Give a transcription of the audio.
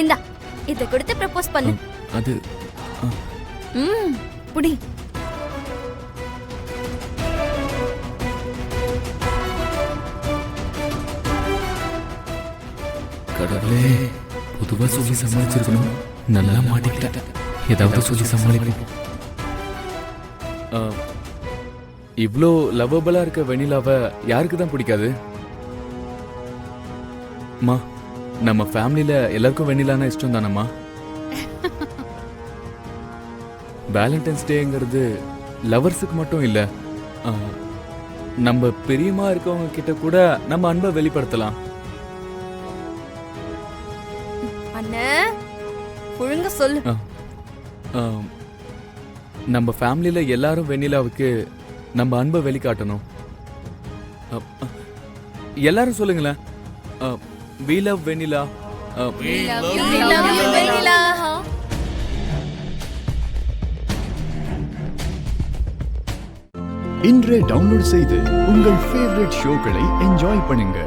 இந்தா இத கொடுத்து ப்ரப்போஸ் பண்ணு. அது புடி. கடவுளே, பொதுவா சொல்லி சமாளிச்சிருக்கணும். நல்லா மாட்டிக்கிட்டேன். ஏதாவது சொல்லி சமாளிக்கணும். இவ்ளோ லவ்வபிளா இருக்க வெண்ணிலாவை யாருக்கு தான் பிடிக்காது? அம்மா, நம்ம ஃபேமிலியில எல்லாருக்கும் வெண்ணிலானா இஷ்டம் தானம்மா. வேலண்டைன்ஸ் டேங்கிறது லவர்ஸுக்கு மட்டும் இல்ல, நம்ம பிரியமா இருக்கவங்க கிட்ட கூட நம்ம அன்பை வெளிப்படுத்தலாம். அண்ணே, ஒழுங்கா சொல்லு. நம்ம ஃபேமிலியில எல்லாரும் வெண்ணிலாவுக்கு நம்ம அன்பை வெளிக்காட்டணும். எல்லாரும் சொல்லுங்களேன். We love Vennila. We love you வெண்ணிலா. இன்றே டவுன்லோட் செய்து உங்கள் ஃபேவரட் ஷோக்களை என்ஜாய் பண்ணுங்க.